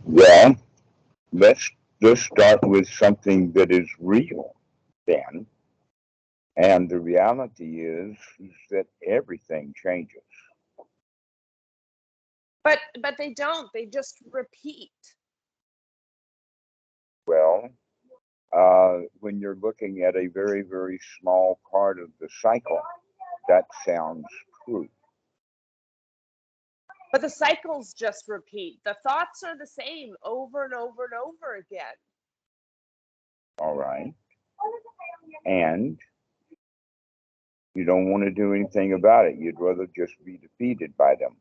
Well, let's start with something that is real then. And the reality is that everything changes. But they don't. They just repeat. Well, when you're looking at a very, very small part of the cycle, that sounds true. But the cycles just repeat. The thoughts are the same over and over and over again. All right. And you don't want to do anything about it. You'd rather just be defeated by them.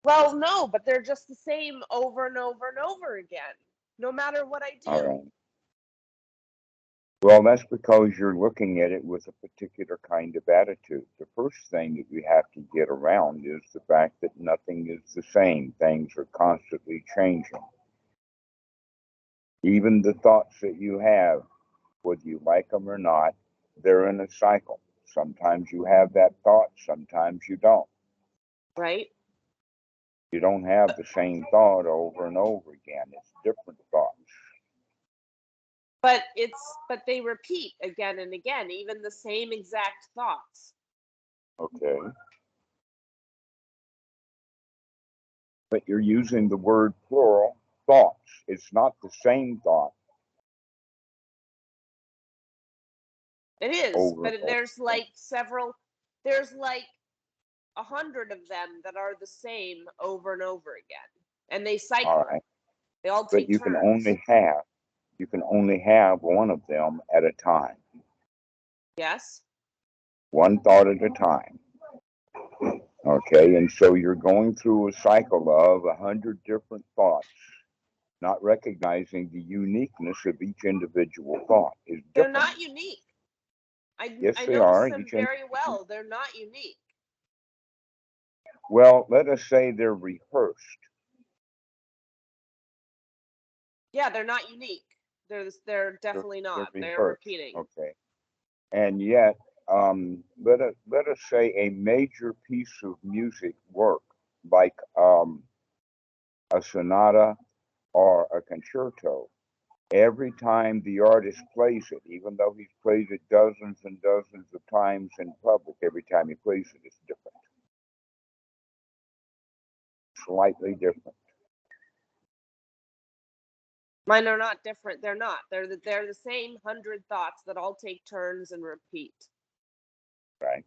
Well, no, but they're just the same over and over and over again, no matter what I do. All right. Well, that's because you're looking at it with a particular kind of attitude. The first thing that you have to get around is the fact that nothing is the same. Things are constantly changing. Even the thoughts that you have, whether you like them or not, they're in a cycle. Sometimes you have that thought, sometimes you don't. Right? You don't have the same thought over and over again. It's different thoughts. But they repeat again and again, even the same exact thoughts. Okay. But you're using the word plural, thoughts. It's not the same thought. It is, Over but and there's like there's like 100 of them that are the same over and over again, and they cycle. All right. They all But take you turns. can only have one of them at a time. Yes. One thought at a time. Okay, and so you're going through a cycle of 100 different thoughts, not recognizing the uniqueness of each individual thought is different. They're not unique. Yes, I they notice are. them very well. They're not unique. Well, let us say they're rehearsed. Yeah, they're not unique. They're definitely not. They're repeating. Okay. And yet, let us say a major piece of music work, like a sonata or a concerto, every time the artist plays it, even though he's played it dozens and dozens of times in public, every time he plays it, it's different. Slightly different. Mine are not different. They're not. They're the same 100 thoughts that all take turns and repeat. Right.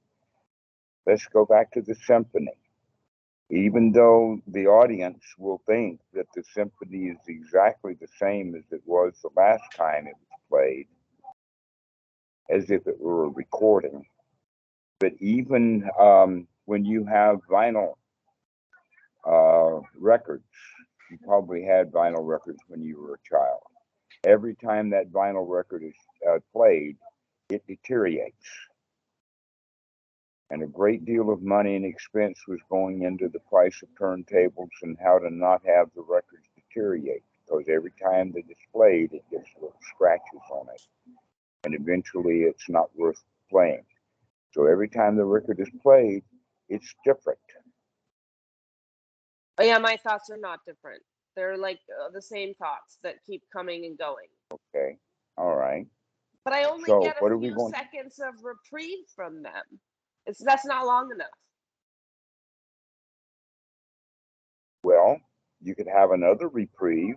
Let's go back to the symphony. Even though the audience will think that the symphony is exactly the same as it was the last time it was played, as if it were a recording. But even when you have vinyl records, you probably had vinyl records when you were a child. Every time that vinyl record is played, it deteriorates. And a great deal of money and expense was going into the price of turntables and how to not have the records deteriorate, because every time that it's played, it gets little scratches on it. And eventually it's not worth playing. So every time the record is played, it's different. Oh, yeah, my thoughts are not different. They're like the same thoughts that keep coming and going. Okay. All right. But I only get a few seconds of reprieve from them. That's not long enough. Well, you could have another reprieve.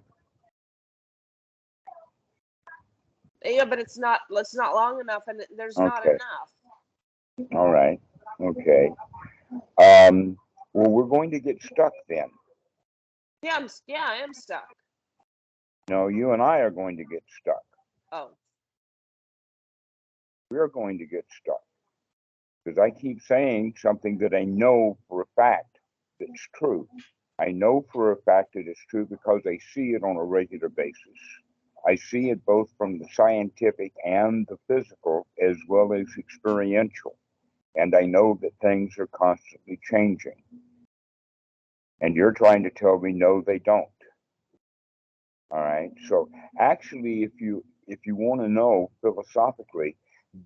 Yeah, but it's not long enough, and there's not enough. All right. Okay. Well, we're going to get stuck then. Yeah, I am stuck. No, you and I are going to get stuck. Oh. We're going to get stuck. Because I keep saying something that I know for a fact that's true. I know for a fact that it's true because I see it on a regular basis. I see it both from the scientific and the physical, as well as experiential. And I know that things are constantly changing. And you're trying to tell me, no, they don't. All right. So actually, if you want to know philosophically,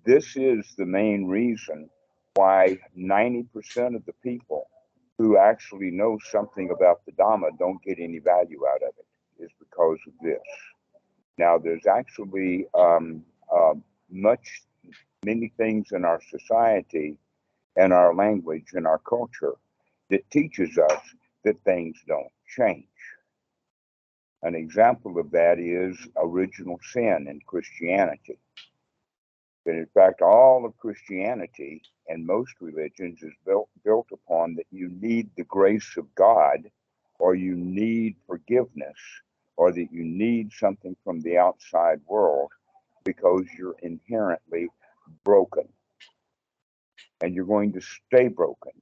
this is the main reason why 90% of the people who actually know something about the Dhamma don't get any value out of it is because of this. Now, there's actually many things in our society and our language and our culture that teaches us that things don't change. An example of that is original sin in Christianity. That in fact, all of Christianity and most religions is built upon that you need the grace of God, or you need forgiveness, or that you need something from the outside world because you're inherently broken. And you're going to stay broken.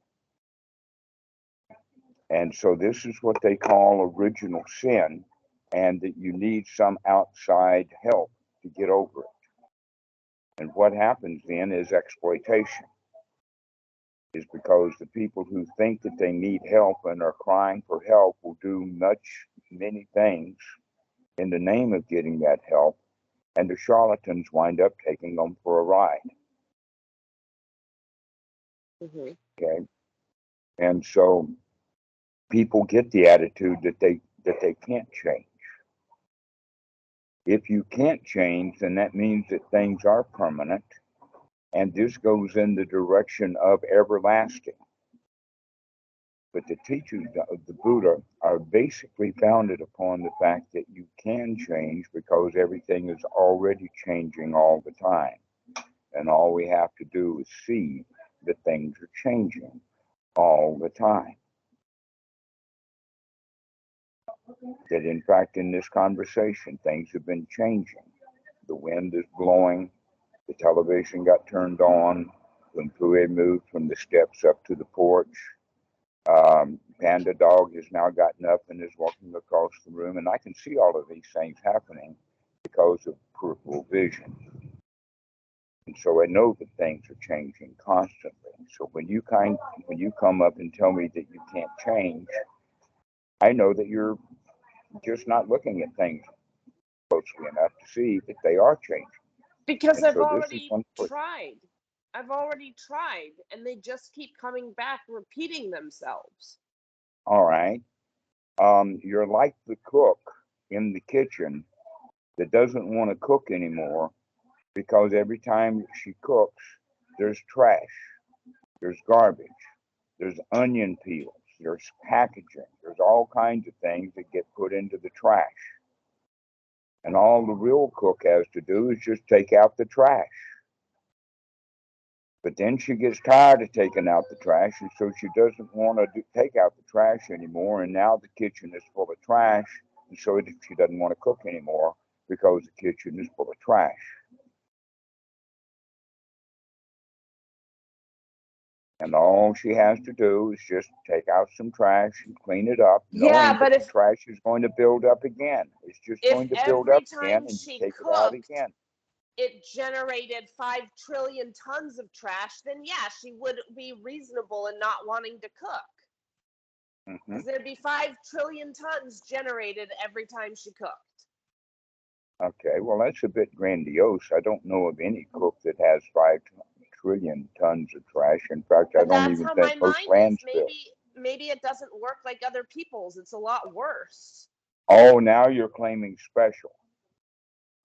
And so this is what they call original sin, and that you need some outside help to get over it. And what happens then is exploitation. Is because the people who think that they need help and are crying for help will do many things in the name of getting that help, and the charlatans wind up taking them for a ride. Mm-hmm. Okay, and so people get the attitude that they can't change. If you can't change, then that means that things are permanent, and this goes in the direction of everlasting. But the teachings of the Buddha are basically founded upon the fact that you can change because everything is already changing all the time. And all we have to do is see that things are changing all the time. That in fact, in this conversation, things have been changing. The wind is blowing, the television got turned on, when Pue moved from the steps up to the porch. Panda dog has now gotten up and is walking across the room, and I can see all of these things happening because of peripheral vision. And so I know that things are changing constantly. So when you come up and tell me that you can't change, I know that you're just not looking at things closely enough to see that they are changing. Because and I've so already tried. I've already tried, and they just keep coming back, repeating themselves. All right. You're like the cook in the kitchen that doesn't want to cook anymore because every time she cooks, there's trash, there's garbage, there's onion peels, there's packaging, there's all kinds of things that get put into the trash. And all the real cook has to do is just take out the trash. But then she gets tired of taking out the trash, and so she doesn't want to take out the trash anymore. And now the kitchen is full of trash, and so she doesn't want to cook anymore because the kitchen is full of trash. And all she has to do is just take out some trash and clean it up, knowing that the trash is going to build up again. It's just going to build up again, and you take it out again. It generated 5 trillion tons of trash, then yeah, she would be reasonable in not wanting to cook. Because there'd be 5 trillion tons generated every time she cooked. Okay, well, that's a bit grandiose. I don't know of any cook that has 5 trillion tons of trash. In fact, I don't even think most landfills. Maybe it doesn't work like other people's. It's a lot worse. Oh, now you're claiming special.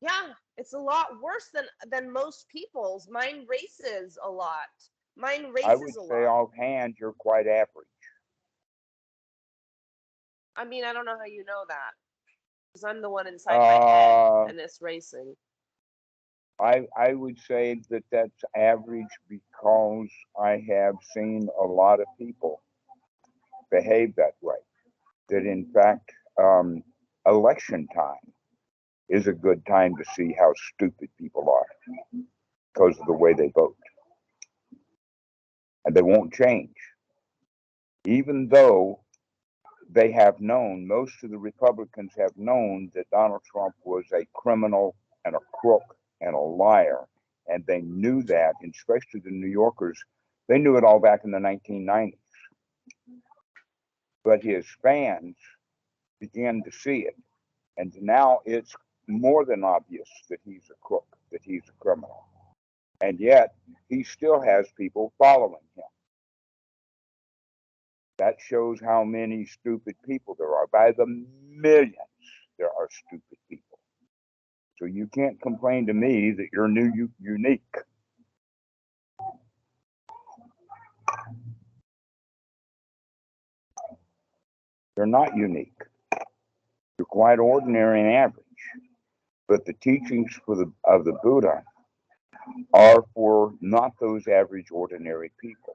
Yeah, it's a lot worse than most people's. Mine races a lot. Mine races a lot. I would say offhand, you're quite average. I mean, I don't know how you know that. Because I'm the one inside my head and it's racing. I would say that that's average because I have seen a lot of people behave that way. That in fact, election time is a good time to see how stupid people are because of the way they vote. And they won't change. Even though they have known, most of the Republicans have known that Donald Trump was a criminal and a crook and a liar. And they knew that, and especially the New Yorkers, they knew it all back in the 1990s. But his fans began to see it. And now it's more than obvious that he's a crook, that he's a criminal. And yet, he still has people following him. That shows how many stupid people there are. By the millions, there are stupid people. So you can't complain to me that you're unique. You're not unique. You're quite ordinary and average. But the teachings of the Buddha are for not those average, ordinary people.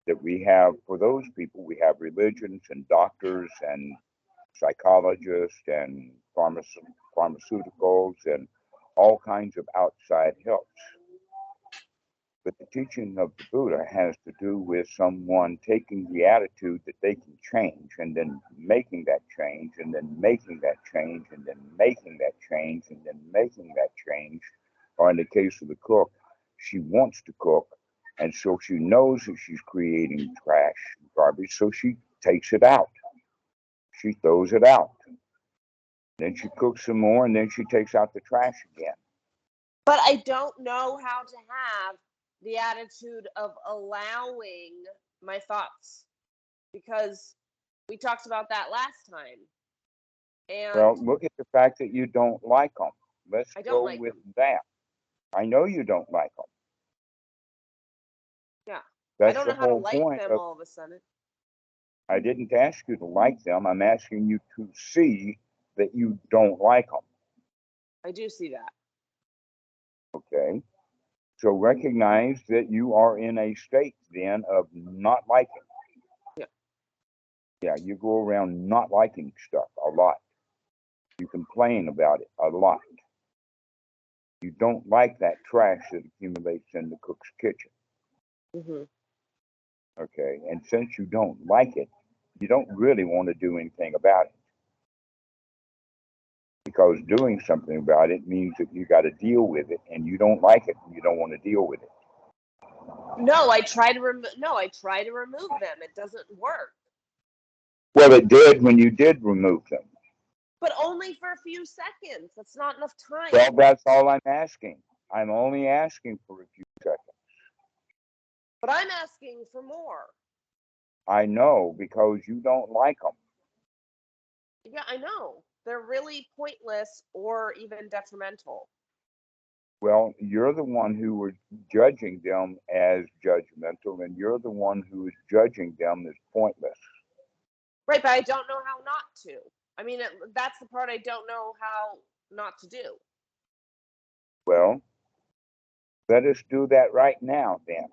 That we have, for those people, we have religions and doctors and psychologists and pharmaceuticals and all kinds of outside helps. But the teaching of the Buddha has to do with someone taking the attitude that they can change and then making that change and then making that change and then making that change and then making that change. Or in the case of the cook, she wants to cook, and so she knows that she's creating trash, garbage, so she takes it out. She throws it out. Then she cooks some more, and then she takes out the trash again. But I don't know how to have the attitude of allowing my thoughts, because we talked about that last time. And well, look at the fact that you don't like them. Let's go like with them. that. I know you don't like them. Yeah. That's I don't the know how to whole like point them all of a sudden. I didn't ask you to like them. I'm asking you to see that you don't like them. I do see that. Okay. So recognize that you are in a state then of not liking. Yeah. Yeah, you go around not liking stuff a lot. You complain about it a lot. You don't like that trash that accumulates in the cook's kitchen. Mm-hmm. Okay. And since you don't like it, you don't really want to do anything about it. Because doing something about it means that you got to deal with it, and you don't like it, and you don't want to deal with it. No, I try to remove them. It doesn't work. Well, it did when you did remove them. But only for a few seconds. That's not enough time. Well, that's all I'm asking. I'm only asking for a few seconds. But I'm asking for more. I know, because you don't like them. Yeah, I know. They're really pointless or even detrimental. Well, you're the one who was judging them as judgmental, and you're the one who is judging them as pointless. Right, but I don't know how not to. I mean, that's the part I don't know how not to do. Well, let us do that right now, then.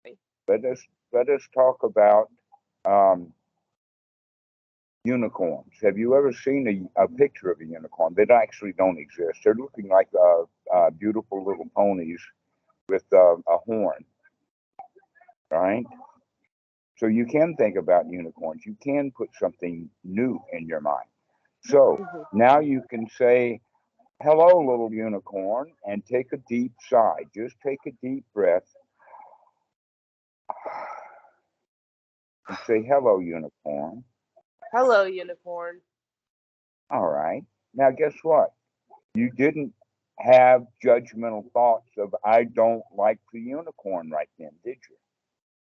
Okay. Let us talk about unicorns. Have you ever seen a picture of a unicorn? They actually don't exist. They're looking like beautiful little ponies with a horn, right? So you can think about unicorns. You can put something new in your mind. So now you can say, hello, little unicorn, and take a deep sigh. Just take a deep breath and say, hello, unicorn. Hello, unicorn. All right. Now, guess what? You didn't have judgmental thoughts of, I don't like the unicorn right then, did you?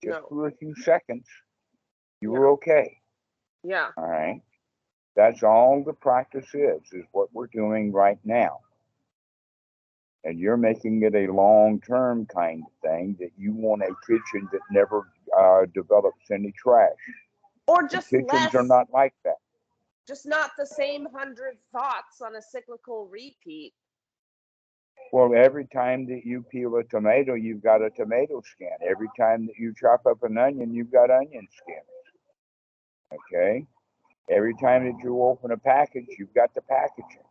Just for a few seconds, you were okay. Yeah. All right. That's all the practice is what we're doing right now. And you're making it a long-term kind of thing that you want a kitchen that never develops any trash. Or just kitchens less. Are not like that. Just not the same 100 thoughts on a cyclical repeat. Well, every time that you peel a tomato, you've got a tomato skin. Every time that you chop up an onion, you've got onion skins. Okay? Every time that you open a package, you've got the packaging.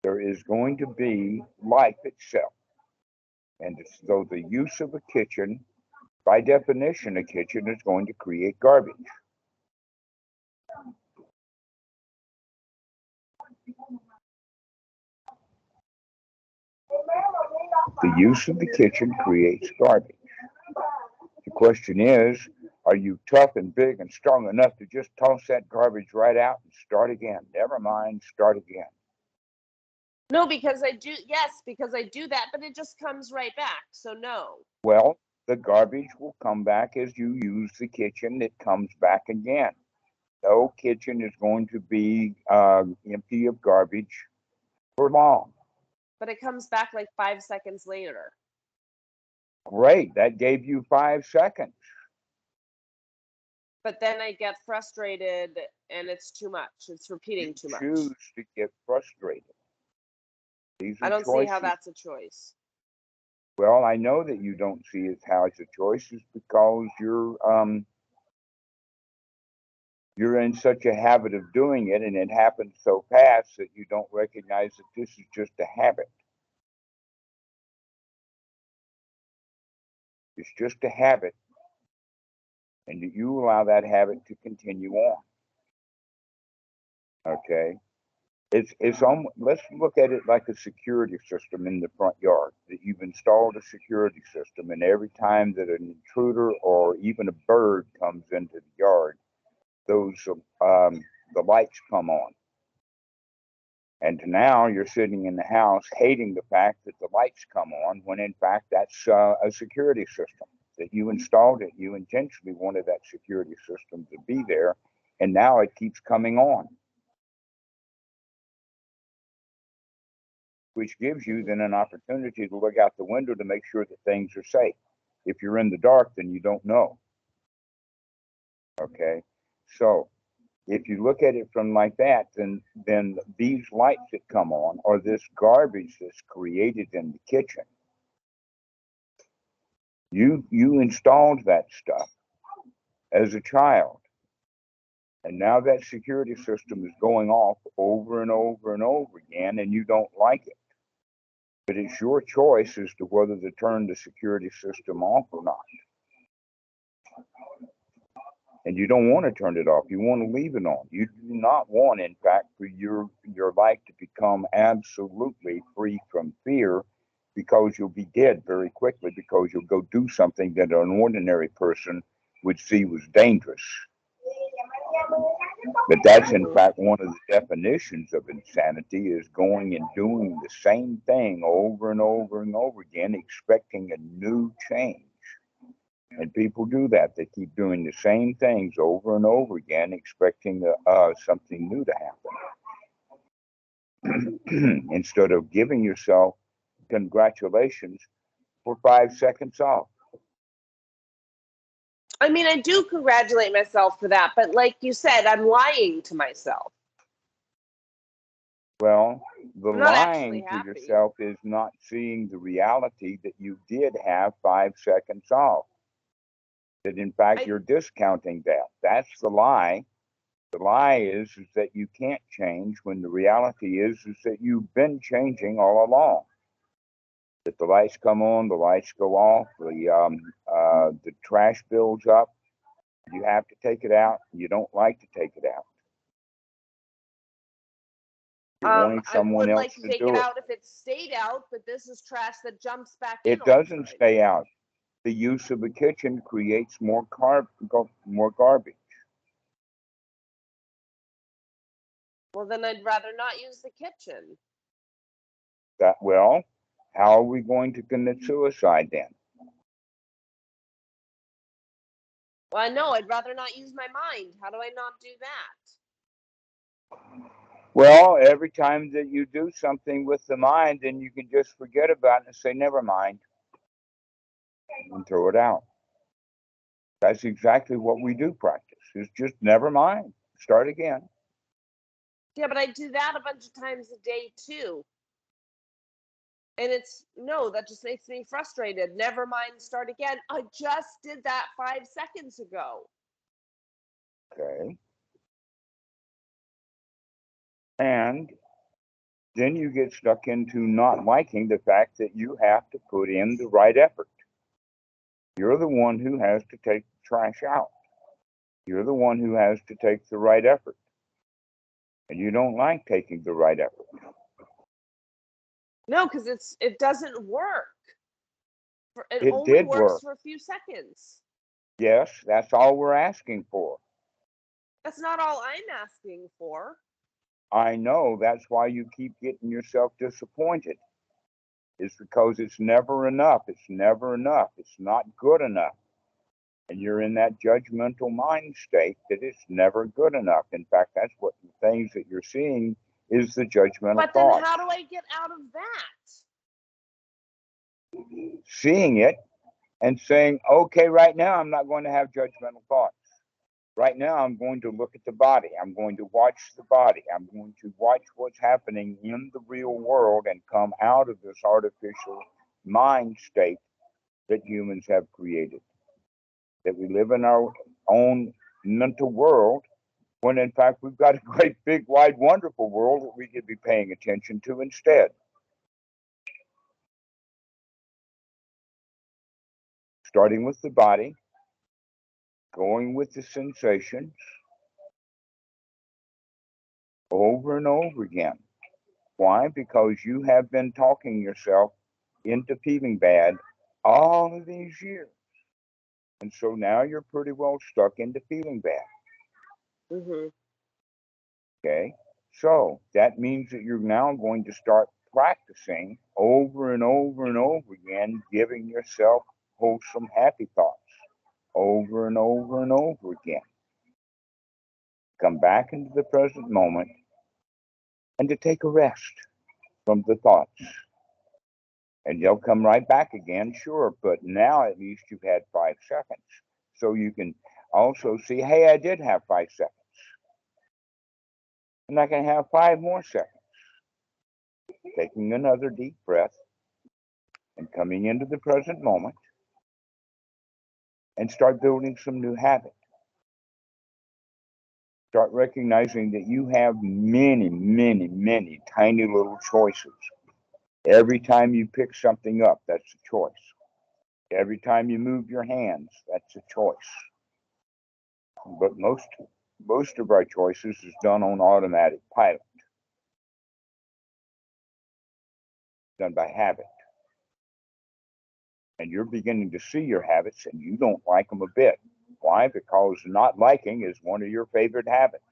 There is going to be life itself. And so the use of a kitchen, by definition, a kitchen is going to create garbage. The use of the kitchen creates garbage. The question is, are you tough and big and strong enough to just toss that garbage right out and start again? Never mind, start again. No, because I do, yes, because I do that, but it just comes right back. So no. Well, The garbage will come back as you use the kitchen. It comes back again. No kitchen is going to be empty of garbage for long. But it comes back like 5 seconds later. Great, that gave you 5 seconds. But then I get frustrated and it's too much. It's repeating too much. Choose to get frustrated. These are I don't choices. see how that's a choice. Well, I know that you don't see it how it's a choice is because you're in such a habit of doing it, and it happens so fast that you don't recognize that this is just a habit. It's just a habit, and you allow that habit to continue on. Okay? It's almost, let's look at it like a security system in the front yard. That you've installed a security system, and every time that an intruder or even a bird comes into the yard, those the lights come on. And now you're sitting in the house hating the fact that the lights come on, when in fact that's a security system that you installed it. You intentionally wanted that security system to be there, and now it keeps coming on, which gives you then an opportunity to look out the window to make sure that things are safe. If you're in the dark, then you don't know. Okay, so if you look at it from like that, then these lights that come on, or this garbage that's created in the kitchen, you installed that stuff as a child, and now that security system is going off over and over and over again, and you don't like it. But it's your choice as to whether to turn the security system off or not. And you don't want to turn it off. You want to leave it on. You do not want, in fact, for your life to become absolutely free from fear, because you'll be dead very quickly, because you'll go do something that an ordinary person would see was dangerous. But that's in fact one of the definitions of insanity, is going and doing the same thing over and over and over again, expecting a new change. And people do that. They keep doing the same things over and over again, expecting something new to happen. Instead of giving yourself congratulations for 5 seconds off. I mean, I do congratulate myself for that, but like you said, I'm lying to myself. Well, the I'm not lying actually to happy. yourself is not seeing the reality that you did have 5 seconds off. That in fact you're discounting that. That's the lie. The lie is that you can't change, when the reality is that you've been changing all along. That the lights come on, the lights go off, the trash builds up. You have to take it out. You don't like to take it out. You're wanting I someone would else like to to take do it it. out if it stayed out, but this is trash that jumps back in. It doesn't stay out. The use of the kitchen creates more garbage. Well, then I'd rather not use the kitchen. Well, how are we going to commit suicide then? Well, I know, I'd rather not use my mind. How do I not do that? Well, every time that you do something with the mind, then you can just forget about it and say, never mind, and throw it out. That's exactly what we do practice. It's just never mind. Start again. Yeah, but I do that a bunch of times a day too. And that just makes me frustrated. Never mind, start again. I just did that 5 seconds ago. Okay. And then you get stuck into not liking the fact that you have to put in the right effort. You're the one who has to take the trash out. You're the one who has to take the right effort. And you don't like taking the right effort. No, because it doesn't work. It only did works work for a few seconds. Yes, that's all we're asking for. That's not all I'm asking for. I know. That's why you keep getting yourself disappointed. is because it's never enough. It's never enough. It's not good enough. And you're in that judgmental mind state that it's never good enough. In fact, that's what the things that you're seeing is the judgmental But then thought. how do I get out of that? Seeing it and saying, okay, right now I'm not going to have judgmental thoughts. Right now I'm going to look at the body. I'm going to watch the body. I'm going to watch what's happening in the real world and come out of this artificial mind state that humans have created. That we live in our own mental world, when in fact we've got a great, big, wide, wonderful world that we could be paying attention to instead. Starting with the body, going with the sensations over and over again. Why? Because you have been talking yourself into feeling bad all of these years. And so now you're pretty well stuck into feeling bad. Mm-hmm. Okay? So that means that you're now going to start practicing over and over and over again, giving yourself wholesome, happy thoughts over and over and over again. Come back into the present moment and to take a rest from the thoughts. And they'll come right back again, sure, but now at least you've had 5 seconds. So you can also see, hey, I did have 5 seconds. And I can have 5 more seconds. Taking another deep breath and coming into the present moment and start building some new habit. Start recognizing that you have many, many, many tiny little choices. Every time you pick something up, that's a choice. Every time you move your hands, that's a choice. But most of our choices is done on automatic pilot, done by habit. And you're beginning to see your habits and you don't like them a bit. Why? Because not liking is one of your favorite habits.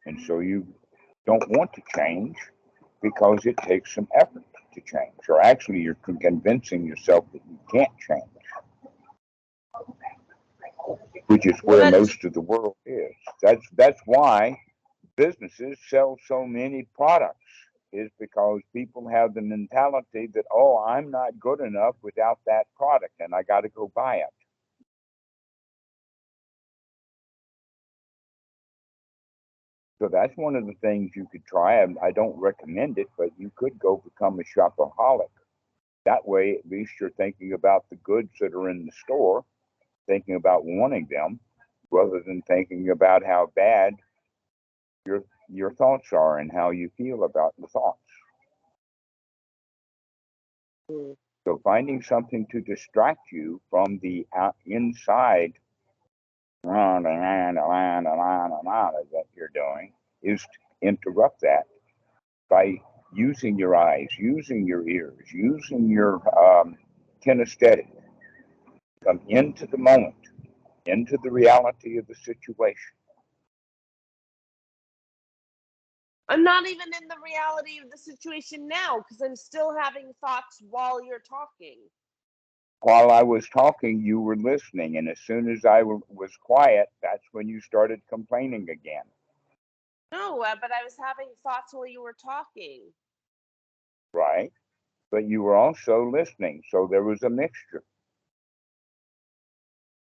And so you don't want to change because it takes some effort to change. Or actually, you're convincing yourself that you can't change, which is where most of the world is. That's why businesses sell so many products, is because people have the mentality that, oh, I'm not good enough without that product and I got to go buy it. So that's one of the things you could try. I don't recommend it, but you could go become a shopaholic. That way, at least you're thinking about the goods that are in the store, thinking about wanting them, rather than thinking about how bad your thoughts are and how you feel about the thoughts. Mm. So finding something to distract you from the inside that you're doing is to interrupt that by using your eyes, using your ears, using your kinesthetic. Come into the moment, into the reality of the situation. I'm not even in the reality of the situation now because I'm still having thoughts while you're talking. While I was talking, you were listening, and as soon as I was quiet, that's when you started complaining again. No, but I was having thoughts while you were talking. Right, but you were also listening, so there was a mixture.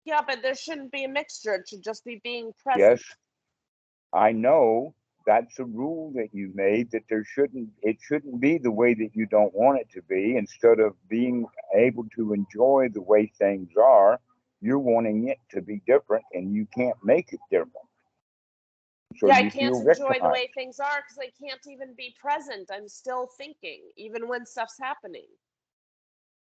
Yeah, but there shouldn't be a mixture. It should just be being present. Yes, I know that's a rule that you made, that it shouldn't be the way that you don't want it to be. Instead of being able to enjoy the way things are, you're wanting it to be different, and you can't make it different. So yeah, I you can't feel enjoy victimized. the way things are because I can't even be present. I'm still thinking, even when stuff's happening.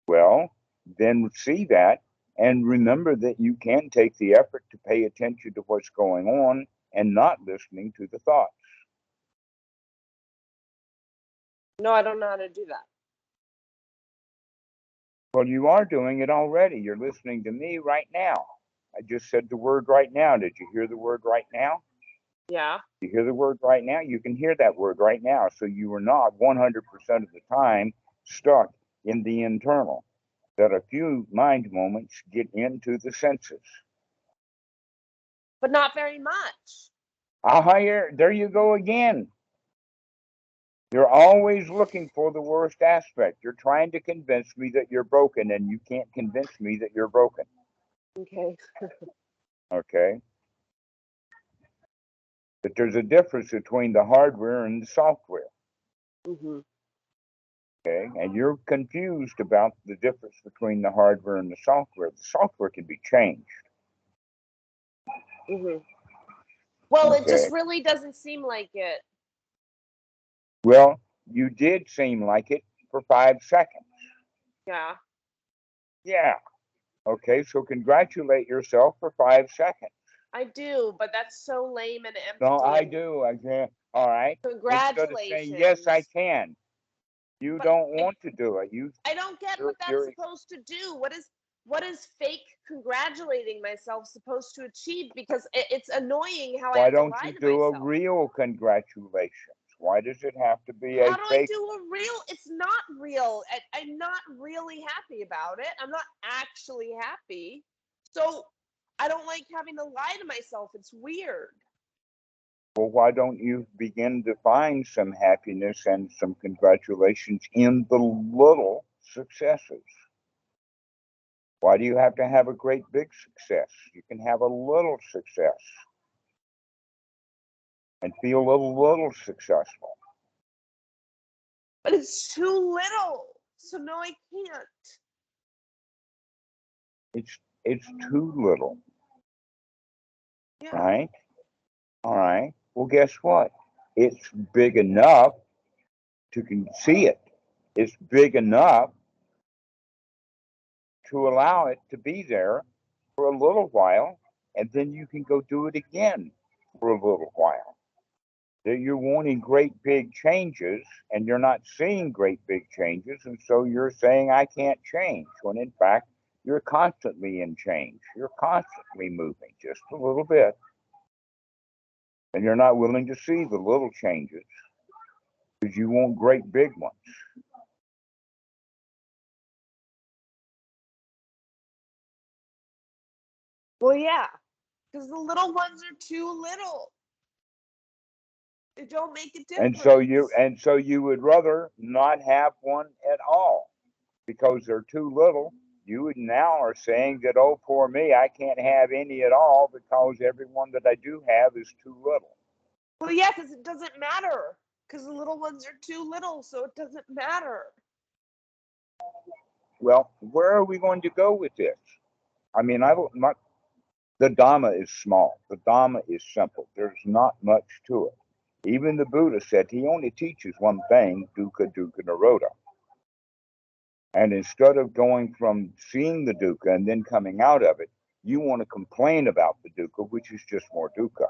Well, then see that and remember that you can take the effort to pay attention to what's going on and not listening to the thoughts. No, I don't know how to do that. Well, you are doing it already. You're listening to me right now. I just said the word right now. Did you hear the word right now? Yeah. You hear the word right now? You can hear that word right now. So you are not 100% of the time stuck in the internal. That a few mind moments get into the senses. But not very much. There you go again. You're always looking for the worst aspect. You're trying to convince me that you're broken, and you can't convince me that you're broken. Okay. Okay? But there's a difference between the hardware and the software. Mm-hmm. Okay? And you're confused about the difference between the hardware and the software. The software can be changed. Mm-hmm. Well, Okay. it just really doesn't seem like it. Well, you did seem like it for 5 seconds. Yeah. Yeah. Okay, so congratulate yourself for 5 seconds. I do, but that's so lame and empty. No, I do. I can't. All right. Congratulations. Instead of saying, yes, I can. You But don't want to do it. I don't get what that's supposed to do. What is fake congratulating myself supposed to achieve? Because it's annoying how I have to lie to myself. Why don't you do a real congratulations? Why does it have to be a fake? How do I do a real? It's not real. I'm not really happy about it. I'm not actually happy. So I don't like having to lie to myself. It's weird. Well, why don't you begin to find some happiness and some congratulations in the little successes? Why do you have to have a great big success? You can have a little success and feel a little successful. But it's too little. So no, I can't. It's too little. Yeah. Right? All right. Well, guess what? It's big enough to see it. It's big enough to allow it to be there for a little while, and then you can go do it again for a little while. That you're wanting great big changes, and you're not seeing great big changes, and so you're saying, I can't change, when in fact, you're constantly in change. You're constantly moving just a little bit. And you're not willing to see the little changes because you want great big ones. Well, yeah, because the little ones are too little. They don't make a difference. And so you would rather not have one at all because they're too little. You now are saying that, oh, poor me, I can't have any at all because every one that I do have is too little. Well, yeah, because it doesn't matter. Because the little ones are too little, so it doesn't matter. Well, where are we going to go with this? I mean, the Dhamma is small. The Dhamma is simple. There's not much to it. Even the Buddha said he only teaches one thing, dukkha, dukkha, nirodha. And instead of going from seeing the dukkha and then coming out of it, you want to complain about the dukkha, which is just more dukkha.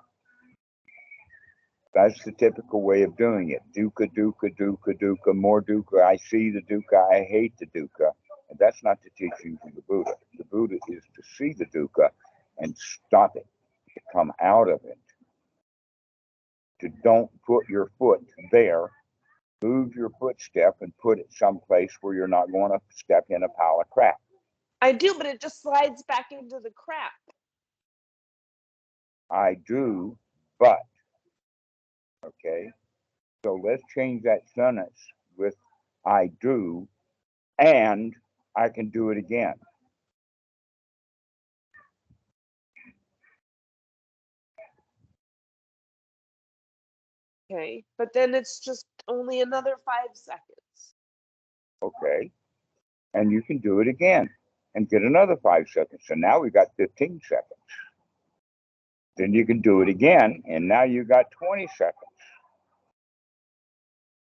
That's the typical way of doing it. Dukkha, dukkha, dukkha, dukkha, more dukkha. I see the dukkha, I hate the dukkha. And that's not the teaching of the Buddha. The Buddha is to see the dukkha and stop it, to come out of it. To don't put your foot there. Move your footstep and put it someplace where you're not going to step in a pile of crap. I do, but it just slides back into the crap. I do, but. Okay, so let's change that sentence with I do, and I can do it again. Okay, but then it's just only another 5 seconds. Okay, and you can do it again and get another 5 seconds. So now we got 15 seconds. Then you can do it again, and now you got 20 seconds.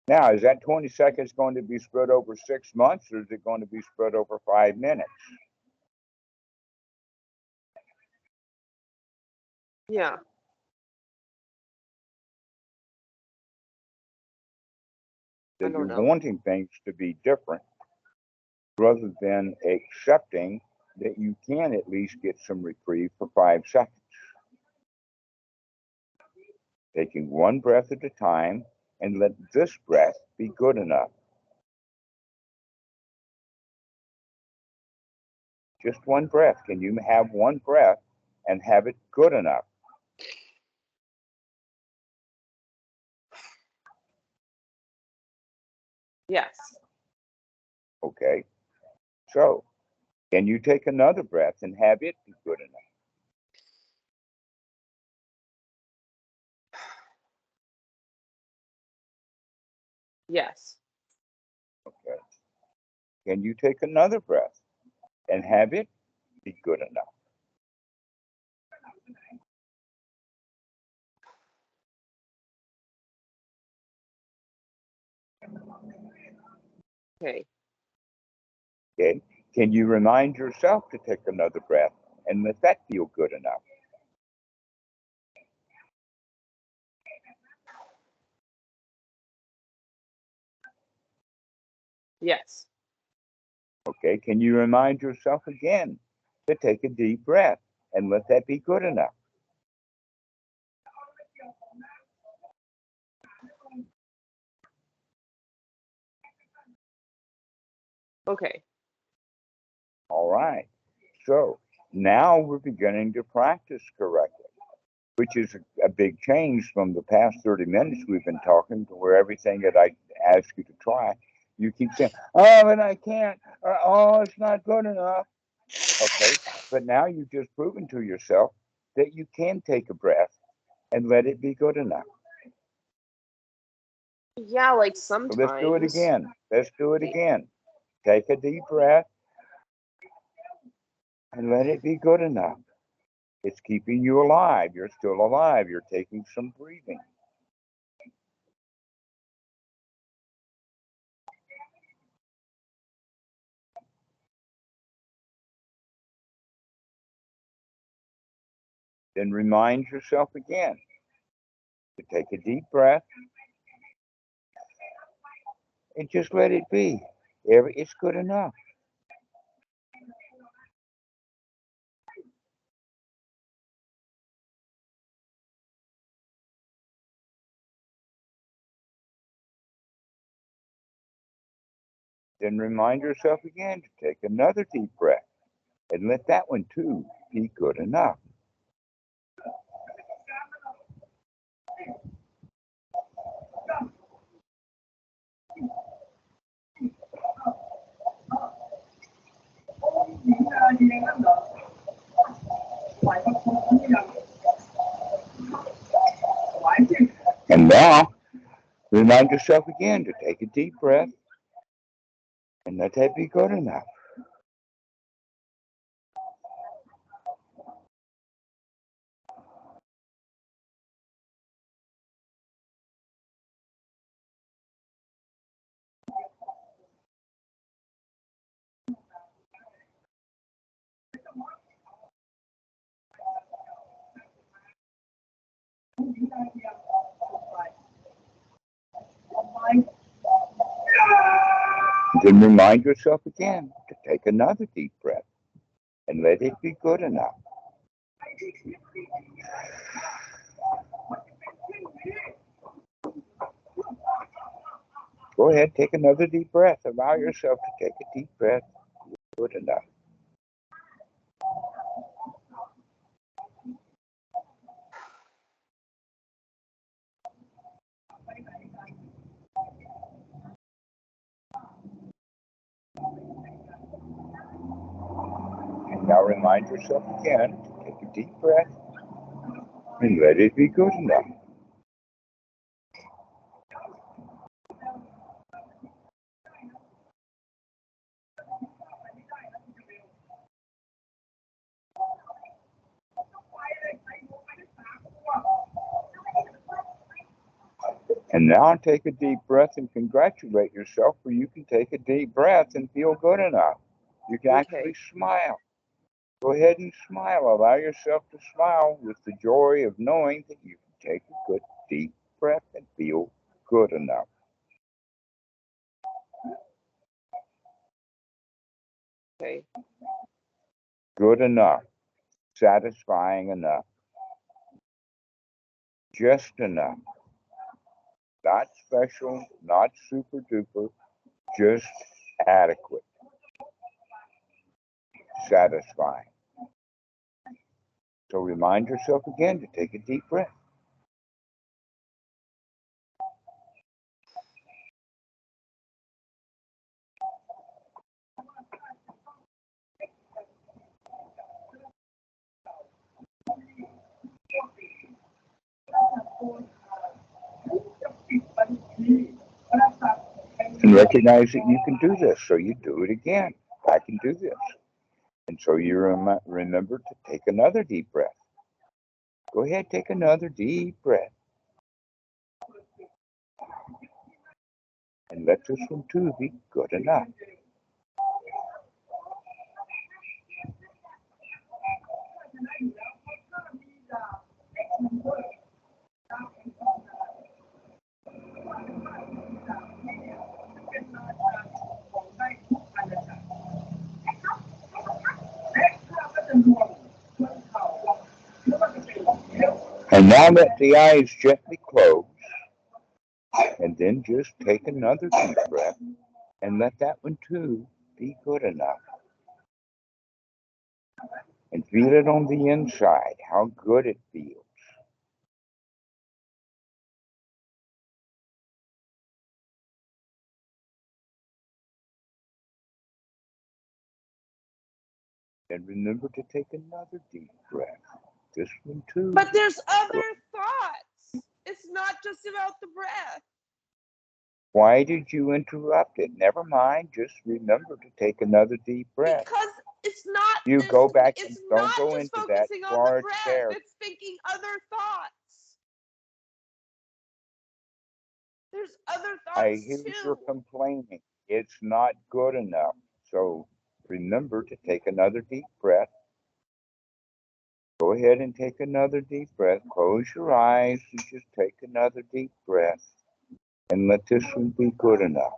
Now, is that 20 seconds going to be spread over 6 months, or is it going to be spread over 5 minutes? Yeah. That you're wanting things to be different rather than accepting that you can at least get some reprieve for 5 seconds. Taking one breath at a time, and let this breath be good enough. Just one breath. Can you have one breath and have it good enough? Yes. Okay. So, can you take another breath and have it be good enough? Yes. Okay. Can you take another breath and have it be good enough? Okay. Okay. Can you remind yourself to take another breath and let that feel good enough? Yes. Okay. Can you remind yourself again to take a deep breath and let that be good enough? Okay. All right. So now we're beginning to practice correctly, which is a big change from the past 30 minutes we've been talking, to where everything that I ask you to try, you keep saying, oh, but I can't, or oh, it's not good enough. Okay. But now you've just proven to yourself that you can take a breath and let it be good enough. Yeah, like So sometimes. let's do it again. Let's do it again. Take a deep breath and let it be good enough. It's keeping you alive. You're still alive. You're taking some breathing. Then remind yourself again to take a deep breath and just let it be. It's good enough. Then remind yourself again to take another deep breath and let that one too be good enough. And now, remind yourself again to take a deep breath and let that be good enough. Then remind yourself again to take another deep breath and let it be good enough. Go ahead, take another deep breath. Allow yourself to take a deep breath. Good enough. And now remind yourself again to take a deep breath and let it be good enough. And now take a deep breath and congratulate yourself, for you can take a deep breath and feel good enough. You can actually smile. Go ahead and smile. Allow yourself to smile with the joy of knowing that you can take a good deep breath and feel good enough. Okay. good enough, satisfying enough, just enough, not special, not super duper, just adequate, satisfying. So remind yourself again to take a deep breath. And recognize that you can do this, so you do it again. I can do this. And so you remember to take another deep breath. Go ahead, take another deep breath. And let this one too be good enough. And now let the eyes gently close. And then just take another deep breath and let that one too be good enough. And feel it on the inside, how good it feels. And remember to take another deep breath. This one too. But there's other thoughts. It's not just about the breath. Why did you interrupt it? Never mind. Just remember to take another deep breath. Because it's not. You this, go back it's and not don't go just into that. focusing on the breath. There. It's thinking other thoughts. There's other thoughts I hear you're complaining. It's not good enough. So remember to take another deep breath. Go ahead and take another deep breath. Close your eyes and just take another deep breath. And let this one be good enough.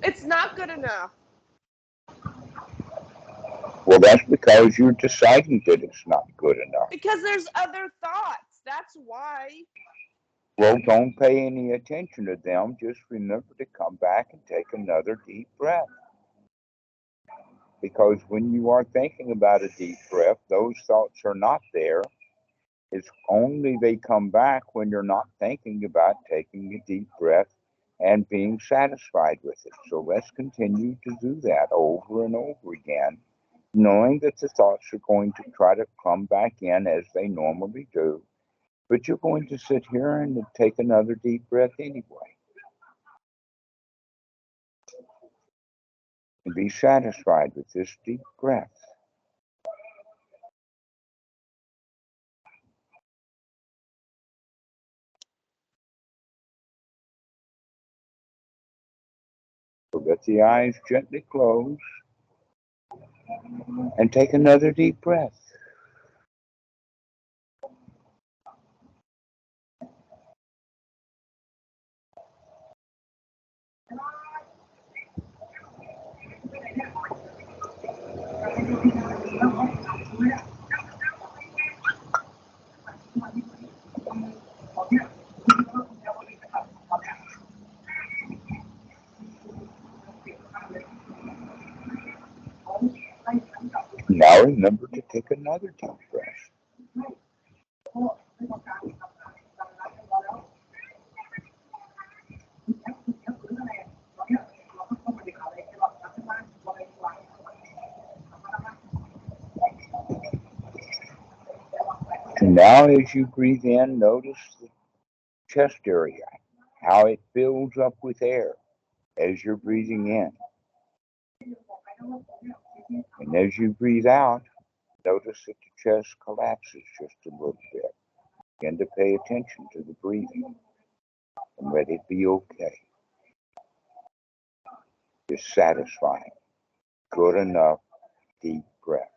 It's not good enough. Well, that's because you're deciding that it's not good enough. Because there's other thoughts. That's why. Well, don't pay any attention to them. Just remember to come back and take another deep breath. Because when you are thinking about a deep breath, those thoughts are not there. It's only they come back when you're not thinking about taking a deep breath and being satisfied with it. So let's continue to do that over and over again, knowing that the thoughts are going to try to come back in as they normally do. But you're going to sit here and take another deep breath anyway. And be satisfied with this deep breath. So let the eyes gently close and take another deep breath. Now remember to take another deep breath. And now as you breathe in, notice the chest area, how it fills up with air as you're breathing in. And as you breathe out, notice that the chest collapses just a little bit. Begin to pay attention to the breathing and let it be okay. It's satisfying, good enough, deep breath.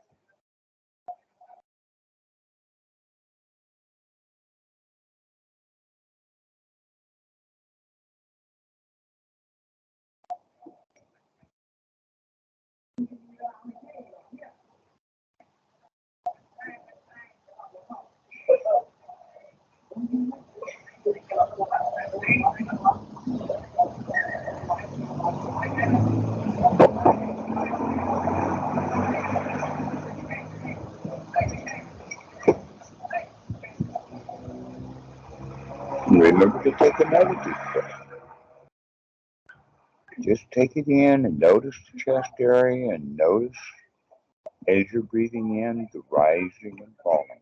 Remember to take another deep breath. Just take it in and notice the chest area and notice as you're breathing in the rising and falling.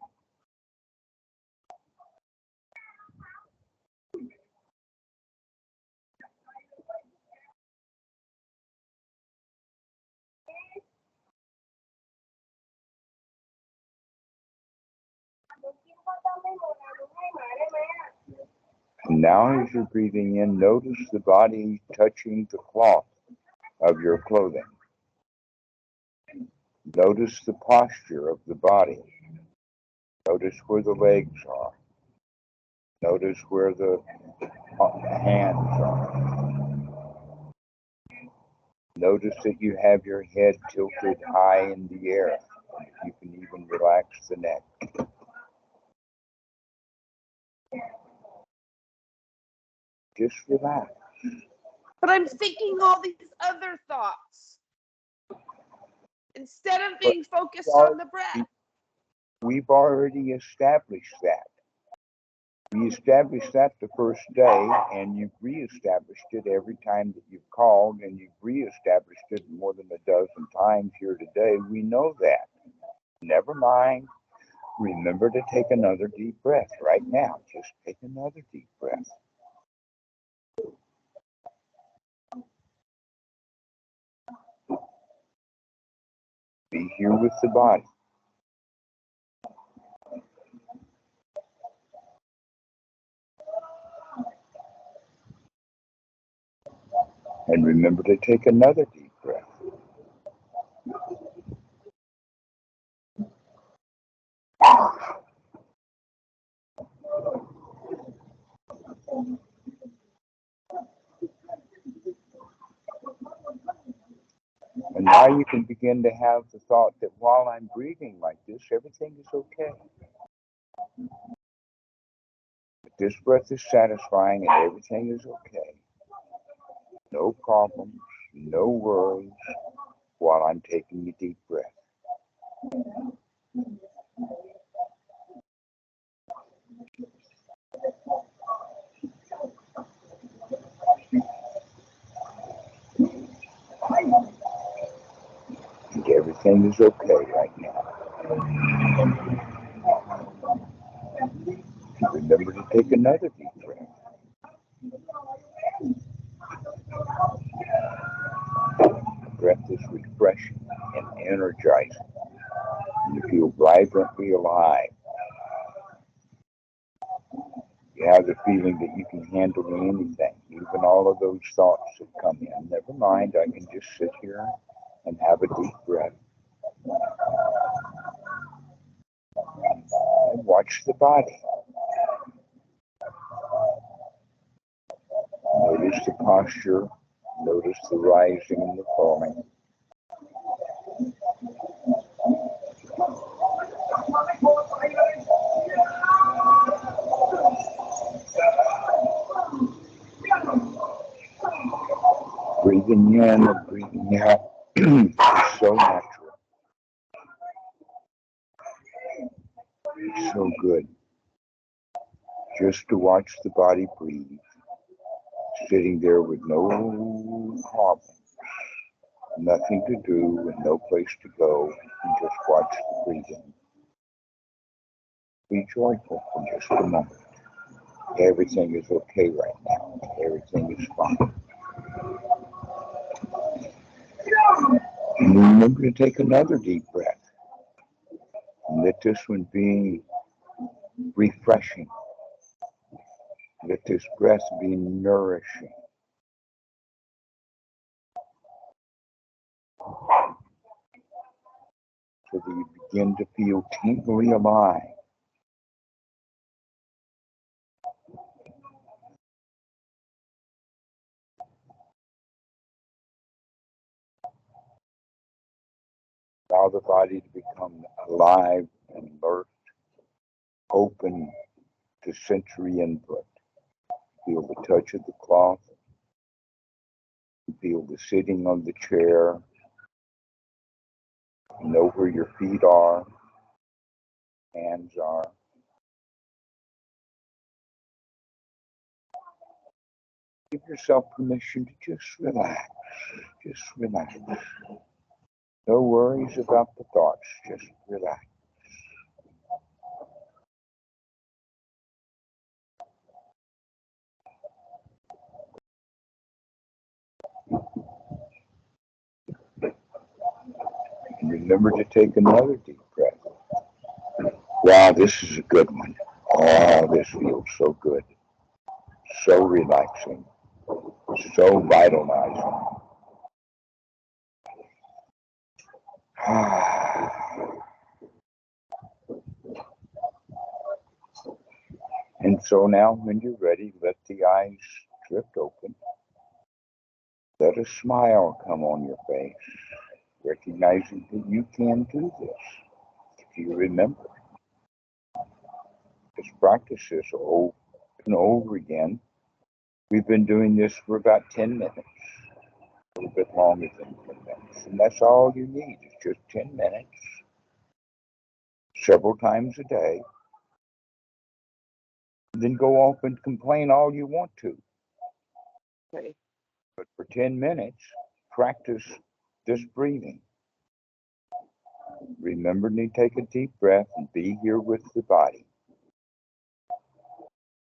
And now as you're breathing in, notice the body touching the cloth of your clothing. Notice the posture of the body. Notice where the legs are. Notice where the hands are. Notice that you have your head tilted high in the air. You can even relax the neck. Just relax. But I'm thinking all these other thoughts instead of being focused on the breath. We've already established that. We established that the first day, and you've reestablished it every time that you've called, and you've reestablished it more than a dozen times here today. We know that. Never mind. Remember to take another deep breath right now. Just take another deep breath. Be here with the body. And remember to take another deep breath. And now you can begin to have the thought that while I'm breathing like this, everything is okay. That this breath is satisfying and everything is okay. No problems, no worries while I'm taking a deep breath. And everything is okay right now. And remember to take another deep breath. The breath is refreshing and energizing. You feel vibrantly alive. You have the feeling that you can handle anything, even all of those thoughts that come in. Never mind, I can just sit here and have a deep breath. And watch the body. Notice the posture. Notice the rising and the falling. Breathing in and breathing out is so natural. It's so good. Just to watch the body breathe, sitting there with no problems, nothing to do and no place to go, and just watch the breathing. Be joyful for just a moment. Everything is okay right now. Everything is fine. And remember to take another deep breath. And let this one be refreshing. Let this breath be nourishing. So that you begin to feel tingly alive. Allow the body to become alive and alert, open, to sensory input. Feel the touch of the cloth. Feel the sitting on the chair. Know where your feet are, hands are. Give yourself permission to just relax. Just relax. No worries about the thoughts. Just relax. And remember to take another deep breath. Wow, this is a good one. Oh, this feels so good. So relaxing. So vitalizing. And so now, when you're ready, let the eyes drift open. Let a smile come on your face, recognizing that you can do this. If you remember, this practice is over and over again. We've been doing this for about 10 minutes, a little bit longer than 10 minutes. And that's all you need, is just 10 minutes, several times a day. Then go off and complain all you want to. Okay. But for 10 minutes, practice this breathing. Remember to take a deep breath and be here with the body.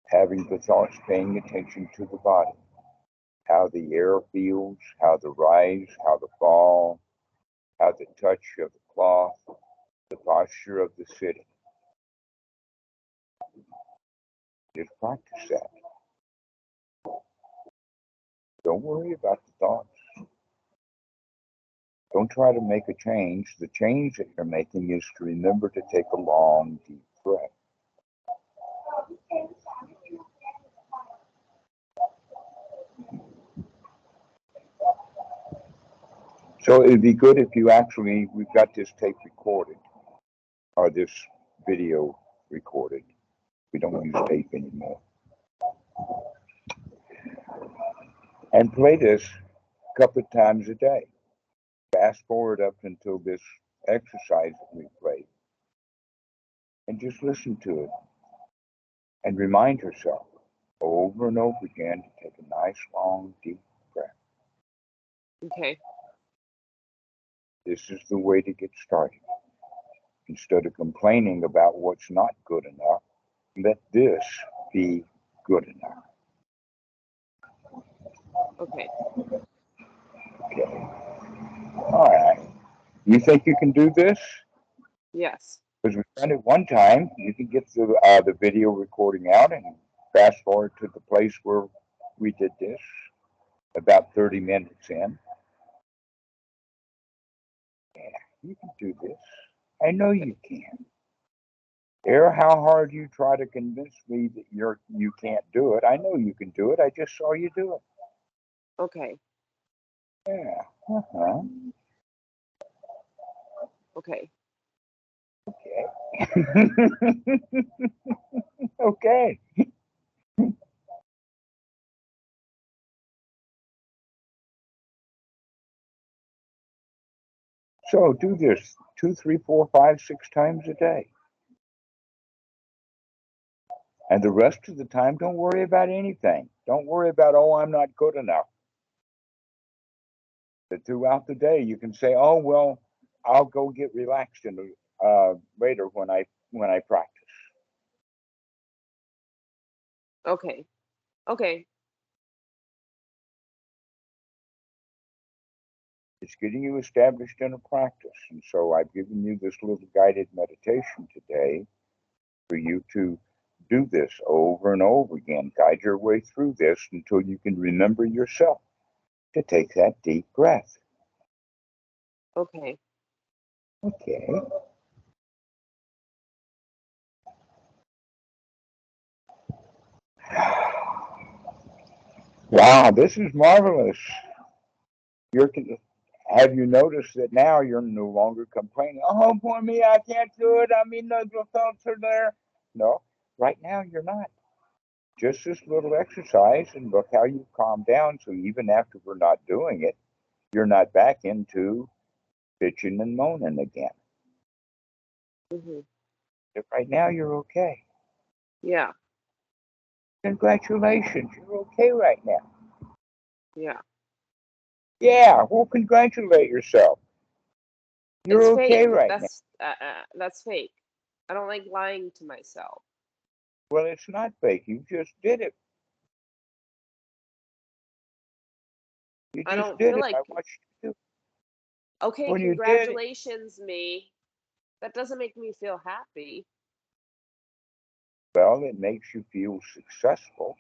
Having the thoughts, paying attention to the body. How the air feels, how the rise, how the fall, how the touch of the cloth, the posture of the sitting. Just practice that. Don't worry about the thoughts. Don't try to make a change. The change that you're making is to remember to take a long, deep breath. So it'd be good if you actually, we've got this tape recorded, or this video recorded. We don't use tape anymore. And play this a couple of times a day. Fast forward up until this exercise that we played. And just listen to it. And remind yourself over and over again to take a nice, long, deep breath. Okay. This is the way to get started. Instead of complaining about what's not good enough, let this be good enough. Okay. Okay. All right. You think you can do this? Yes. Because we've done it one time. You can get the video recording out and fast forward to the place where we did this about 30 minutes in. Yeah, you can do this. I know you can. Care how hard you try to convince me that you can't do it. I know you can do it. I just saw you do it. Okay. Yeah. Uh-huh. Okay. Okay. Okay. So do this 2, 3, 4, 5, 6 times a day. And the rest of the time, don't worry about anything. Don't worry about, oh, I'm not good enough. But throughout the day, you can say, oh, well, I'll go get relaxed later when I practice. Okay. Okay. It's getting you established in a practice. And so I've given you this little guided meditation today for you to do this over and over again. Guide your way through this until you can remember yourself to take that deep breath. Okay. Okay. Wow, this is marvelous. Have you noticed that now you're no longer complaining? Oh, poor me, I can't do it. I mean, the thoughts are there. No, Right now, you're not. Just this little exercise, and look how you calm down. So even after we're not doing it, you're not back into bitching and moaning again. Mm-hmm. But right now, you're okay. Yeah. Congratulations, you're okay right now. Yeah. Yeah, well, congratulate yourself. You're It's okay fake. right now. That's fake. I don't like lying to myself. Well, it's not fake. You just did it. You I just don't did feel it. like, I watched you do it. okay, When you did it, congratulations, me. That doesn't make me feel happy. well, it makes you feel successful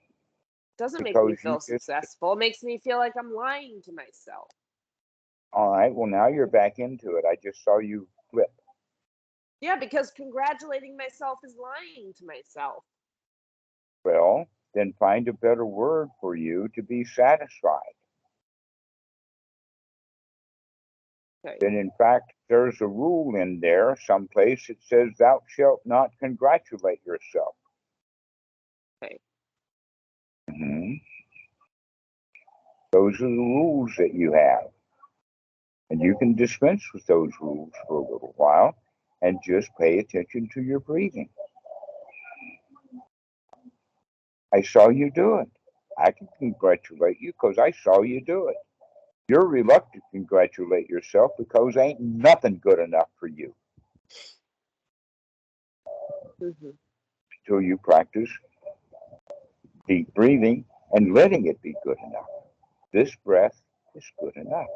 Doesn't make me because you feel just, successful. It makes me feel like I'm lying to myself. all right, well, now you're back into it. I just saw you flip. Yeah, because congratulating myself is lying to myself. Well, then find a better word for you to be satisfied. Okay. Then, in fact, there's a rule in there someplace that says, thou shalt not congratulate yourself. Okay. Mhm. Those are the rules that you have. And you can dispense with those rules for a little while and just pay attention to your breathing. I saw you do it. I can congratulate you because I saw you do it. You're reluctant to congratulate yourself because ain't nothing good enough for you Mm-hmm. until you practice deep breathing and letting it be good enough. This breath is good enough.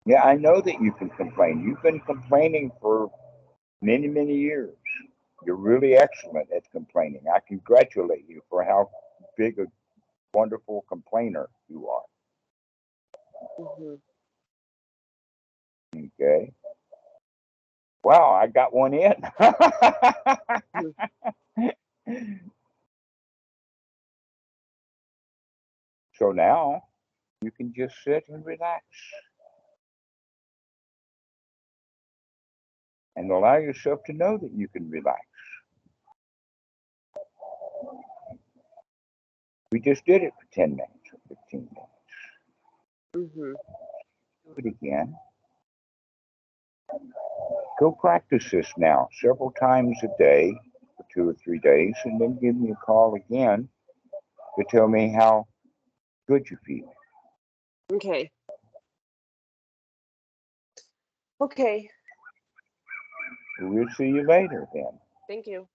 Yeah, I know that you can complain. You've been complaining for many, many years. You're really excellent at complaining. I congratulate you for how big a wonderful complainer you are. Mm-hmm. Okay. Wow, I got one in. So now you can just sit and relax and allow yourself to know that you can relax. We just did it for 10 minutes or 15 minutes. Mm-hmm. Do it again. Go practice this now several times a day for 2 or 3 days, and then give me a call again to tell me how good you feel. Okay. Okay. We'll see you later then. Thank you.